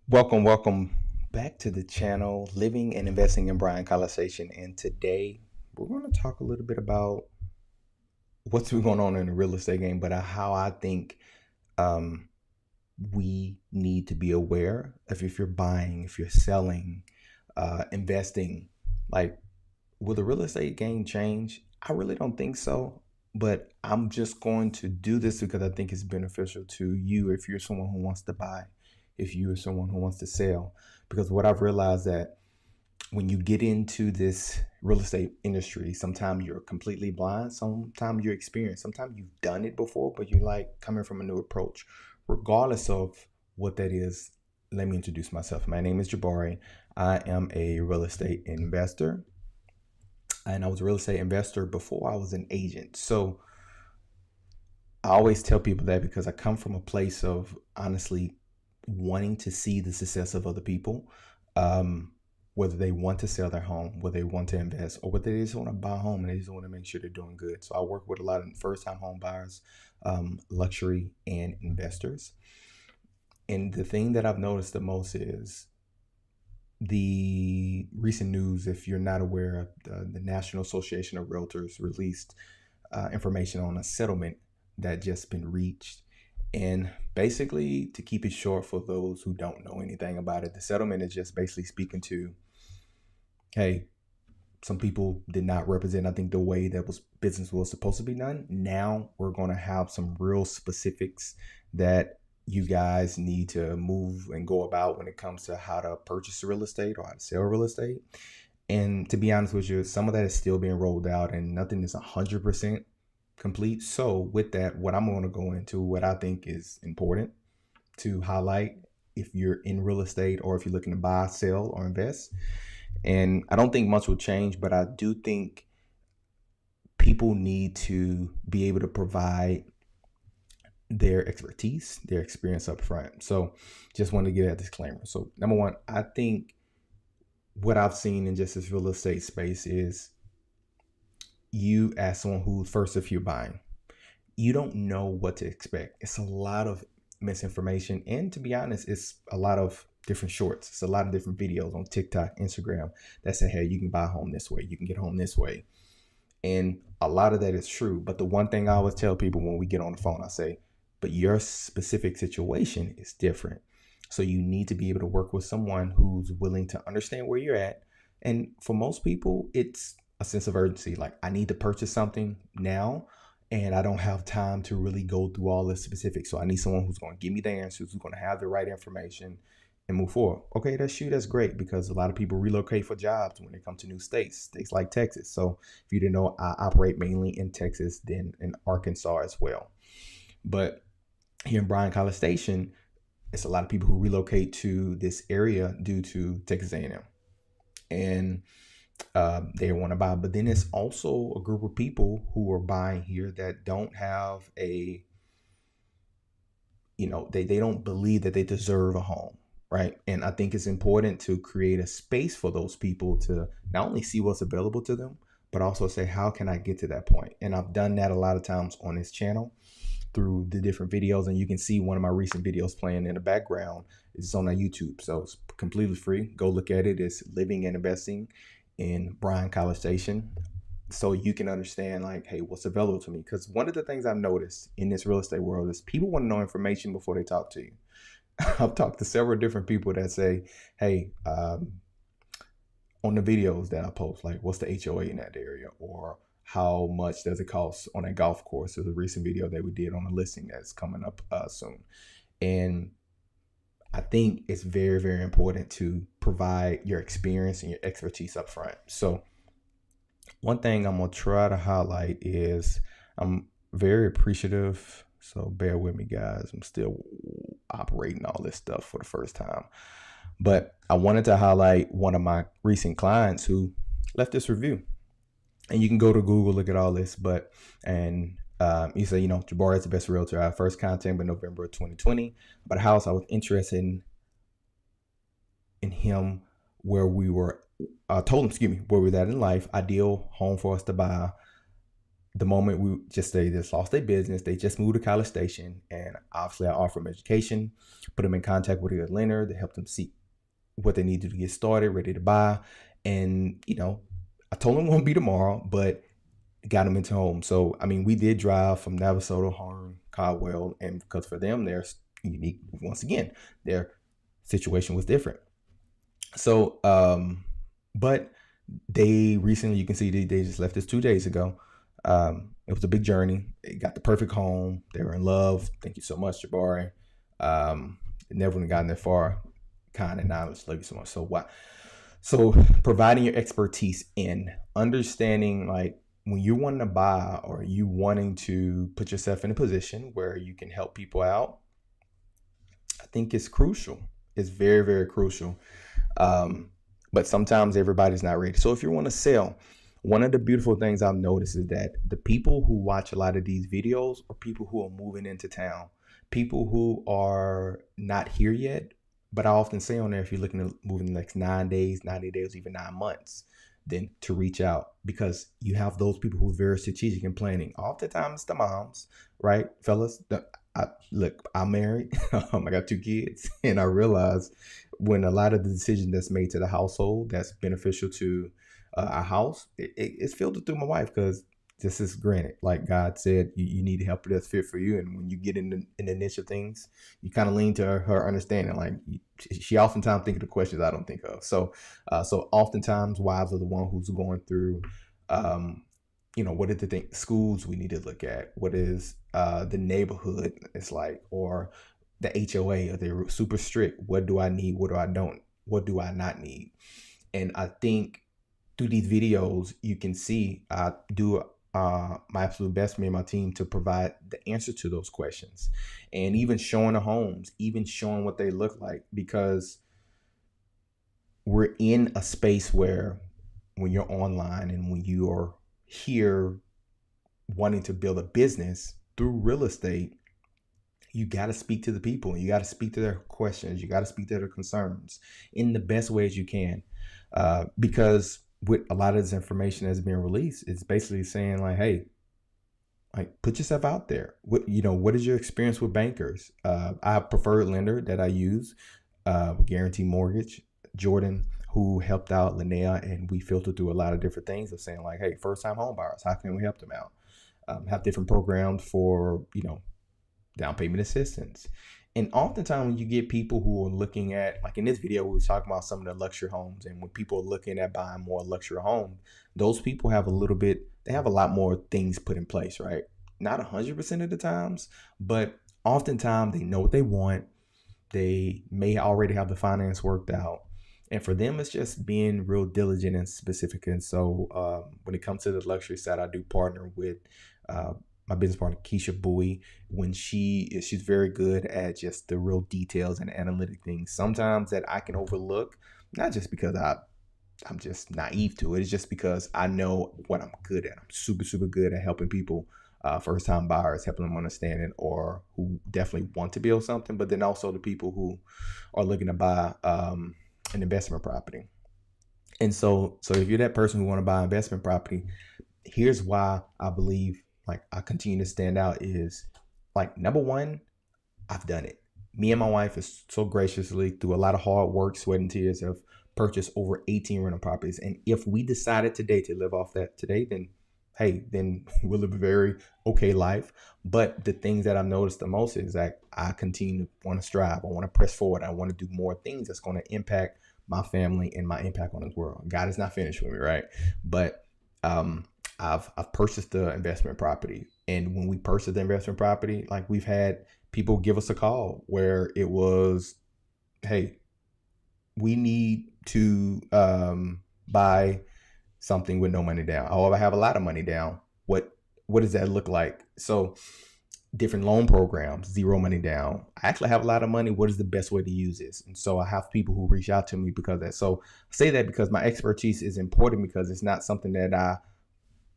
Welcome back to the channel, Living and Investing in Bryan-College. And today we're going to talk a little bit about what's been going on in the real estate game, but how I think um, we need to be aware of if you're buying, if you're selling, investing. Like, will the real estate game change? I really don't think so. But I'm just going to do this because I think it's beneficial to you if you're someone who wants to buy, if you're someone who wants to sell. Because what I've realized that when you get into this real estate industry, sometimes you're completely blind, sometimes you're experienced, sometimes you've done it before, but you like coming from a new approach. Regardless of what that is, let me introduce myself. My name is Jabari. I am a real estate investor, and I was a real estate investor before I was an agent. So I always tell people that because I come from a place of honestly wanting to see the success of other people, whether they want to sell their home, whether they want to invest, or whether they just want to buy a home and they just want to make sure they're doing good. So I work with a lot of first-time home buyers, luxury, and investors. And the thing that I've noticed the most is the recent news. If you're not aware, the National Association of Realtors released information on a settlement that just been reached. And basically, to keep it short for those who don't know anything about it, the settlement is just basically speaking to, hey, some people did not represent, I think, the way that was business was supposed to be done. Now we're going to have some real specifics that you guys need to move and go about when it comes to how to purchase real estate or how to sell real estate. And to be honest with you, some of that is still being rolled out and nothing is 100% complete. So with that, what I'm going to go into, what I think is important to highlight if you're in real estate or if you're looking to buy, sell, or invest. And I don't think much will change, but I do think people need to be able to provide their expertise, their experience up front. So just wanted to give that disclaimer. So number one, I think what I've seen in just this real estate space is you, as someone who first, if you're buying, you don't know what to expect. It's a lot of misinformation. And to be honest, it's a lot of different shorts. It's a lot of different videos on TikTok, Instagram that say, hey, you can buy a home this way. You can get home this way. And a lot of that is true. But the one thing I always tell people when we get on the phone, I say, but your specific situation is different. So you need to be able to work with someone who's willing to understand where you're at. And for most people, it's a sense of urgency. Like, I need to purchase something now and I don't have time to really go through all the specifics. So I need someone who's going to give me the answers, who's going to have the right information and move forward. Okay, that's great because a lot of people relocate for jobs when they come to new states like Texas. So if you didn't know, I operate mainly in Texas, then in Arkansas as well. But here in Bryan-College Station, it's a lot of people who relocate to this area due to Texas A&M. And they want to buy. But then it's also a group of people who are buying here that don't have a, they don't believe that they deserve a home. Right. And I think it's important to create a space for those people to not only see what's available to them, but also say, how can I get to that point? And I've done that a lot of times on this channel through the different videos. And you can see one of my recent videos playing in the background. It's on our YouTube. So it's completely free. Go look at it. It's Living and Investing in Bryan-College Station. So you can understand, like, hey, what's available to me? Because one of the things I've noticed in this real estate world is people want to know information before they talk to you. I've talked to several different people that say, hey, on the videos that I post, like, what's the HOA in that area? Or how much does it cost on a golf course? There's a recent video that we did on a listing that's coming up soon. And I think it's very, very important to provide your experience and your expertise up front. So one thing I'm going to try to highlight is I'm very appreciative. So bear with me, guys. I'm still operating all this stuff for the first time. But I wanted to highlight one of my recent clients who left this review. And you can go to Google, look at all this. He said, Jabari is the best realtor. I first contacted in November of 2020 about a house. I was interested in him where we were, told him, where we were at in life, ideal home for us to buy. the moment we just say this lost their business, they just moved to College Station, and obviously I offer them education, put them in contact with a good lender to help them see what they need to get started, ready to buy. And, I told them it won't be tomorrow, but got them into home. So, I mean, we did drive from Navasota, Horn, Caldwell, and because for them, they're unique. Once again, their situation was different. So, but they recently, you can see they just left this 2 days ago. It was a big journey. They got the perfect home. They were in love. Thank you so much, Jabari. Never would have gotten that far. Kind and knowledge. Love you so much. So what? So providing your expertise in understanding, like when you're wanting to buy or you wanting to put yourself in a position where you can help people out, I think it's crucial. It's very, very crucial. But sometimes everybody's not ready. So if you want to sell, one of the beautiful things I've noticed is that the people who watch a lot of these videos are people who are moving into town, people who are not here yet. But I often say on there, if you're looking to move in the next 9 days, 90 days, even 9 months, then to reach out, because you have those people who are very strategic in planning. Oftentimes the moms, right, fellas? Look, I'm married. I got 2 kids, and I realize when a lot of the decision that's made to the household that's beneficial to our house, it's filtered through my wife, because this is granted. Like God said, you need help that's fit for you. And when you get in the niche of things, you kind of lean to her understanding. Like she oftentimes think of the questions I don't think of. So oftentimes wives are the one who's going through, what did they think schools we need to look at? What is the neighborhood it's like, or the HOA, are they super strict? What do I need? What do I not need? And I think through these videos, you can see I do my absolute best, me and my team, to provide the answer to those questions, and even showing the homes, even showing what they look like, because we're in a space where when you're online and when you are here wanting to build a business through real estate, you got to speak to the people. You got to speak to their questions. You got to speak to their concerns in the best ways you can, because with a lot of this information that's being released, it's basically saying like, hey, like put yourself out there. What is your experience with bankers? I have a preferred lender that I use, Guarantee Mortgage, Jordan, who helped out Linnea, and we filtered through a lot of different things of saying like, hey, first time home buyers, how can we help them out? Have different programs for, down payment assistance. And oftentimes when you get people who are looking at, like in this video, we were talking about some of the luxury homes, and when people are looking at buying more luxury homes, those people have they have a lot more things put in place, right? Not 100% of the times, but oftentimes they know what they want. They may already have the finance worked out. And for them, it's just being real diligent and specific. And so when it comes to the luxury side, I do partner with my business partner, Keisha Bowie, when she's very good at just the real details and analytic things. Sometimes that I can overlook, not just because I'm just naive to it. It's just because I know what I'm good at. I'm super, super good at helping people, first-time buyers, helping them understand it, or who definitely want to build something, but then also the people who are looking to buy an investment property. And so if you're that person who want to buy investment property, here's why I believe like I continue to stand out is like, number one, I've done it. Me and my wife is so graciously, through a lot of hard work, sweat and tears, have purchased over 18 rental properties. And if we decided today to live off that today, then hey, then we'll live a very okay life. But the things that I've noticed the most is that I continue to want to strive. I want to press forward. I want to do more things that's going to impact my family and my impact on this world. God is not finished with me, right? But I've purchased the investment property, and when we purchased the investment property, like we've had people give us a call where it was, hey, we need to buy something with no money down. Oh, I have a lot of money down. What does that look like? So different loan programs, zero money down. I actually have a lot of money. What is the best way to use this? And so I have people who reach out to me because of that. So I say that because my expertise is important, because it's not something that I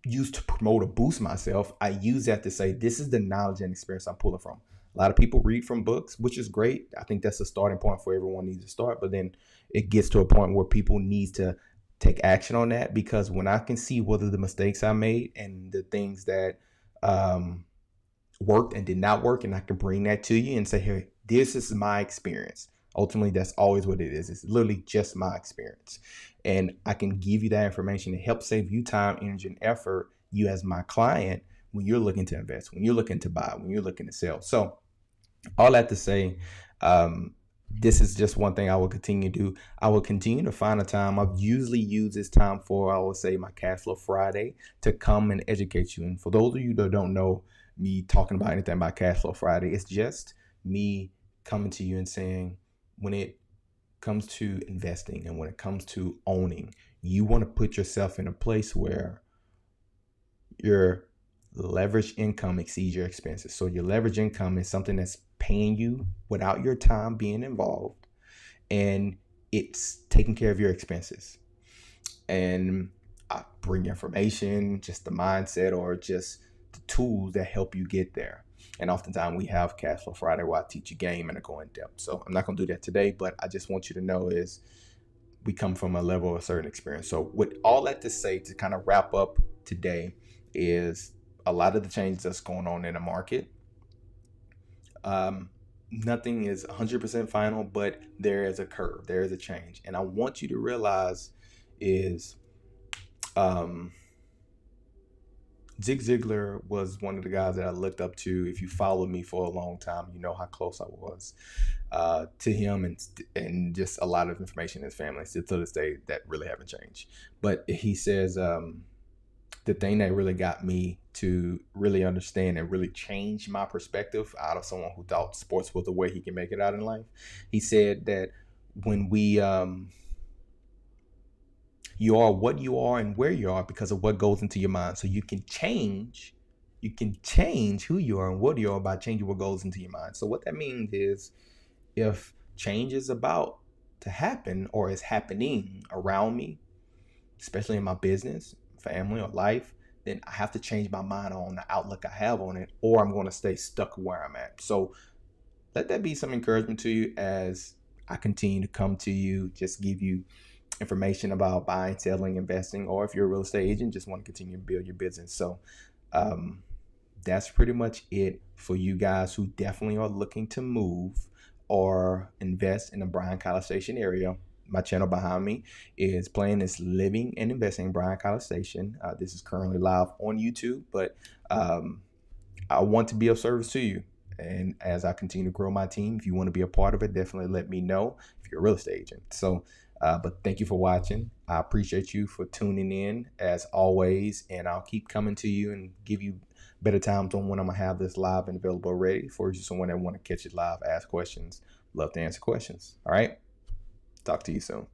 use to promote or boost myself. I use that to say, this is the knowledge and experience I'm pulling from. A lot of people read from books, which is great. I think that's a starting point for everyone needs to start. But then it gets to a point where people need to take action on that, because when I can see whether the mistakes I made and the things that worked and did not work, and I can bring that to you and say, hey, this is my experience. Ultimately, that's always what it is. It's literally just my experience. And I can give you that information to help save you time, energy, and effort, you as my client, when you're looking to invest, when you're looking to buy, when you're looking to sell. So all that to say, this is just one thing I will continue to do. I will continue to find a time. I've usually used this time for, I would say, my Cashflow Friday to come and educate you. And for those of you that don't know me talking about anything about Cashflow Friday, it's just me coming to you and saying, when it comes to investing and when it comes to owning, you want to put yourself in a place where your leverage income exceeds your expenses. So your leverage income is something that's paying you without your time being involved, and it's taking care of your expenses. And I bring information, just the mindset, or just the tools that help you get there. And oftentimes we have Cashflow Friday where I teach you game and I go in depth. So I'm not going to do that today, but I just want you to know is we come from a level of a certain experience. So with all that to say, to kind of wrap up today, is a lot of the changes that's going on in the market. Nothing is 100% final, but there is a curve, there is a change. And I want you to realize is Zig Ziglar was one of the guys that I looked up to. If you followed me for a long time, you know how close I was to him, and just a lot of information in his family. Still to this day, that really haven't changed. But he says the thing that really got me to really understand and really change my perspective out of someone who thought sports was the way he can make it out in life. He said that when we you are what you are and where you are because of what goes into your mind. So you can change who you are and what you are by changing what goes into your mind. So what that means is, if change is about to happen or is happening around me, especially in my business, family, or life, then I have to change my mind on the outlook I have on it, or I'm going to stay stuck where I'm at. So let that be some encouragement to you as I continue to come to you, just give you information about buying, selling, investing, or if you're a real estate agent, just want to continue to build your business. So that's pretty much it for you guys who definitely are looking to move or invest in the Bryan-College Station area. My channel behind me is playing this Living and Investing in Bryan-College Station. This is currently live on YouTube, but I want to be of service to you. And as I continue to grow my team, if you want to be a part of it, definitely let me know if you're a real estate agent. So, but thank you for watching. I appreciate you for tuning in as always, and I'll keep coming to you and give you better times on when I'm gonna have this live and available ready for you. Someone that want to catch it live, ask questions, love to answer questions. All right. Talk to you soon.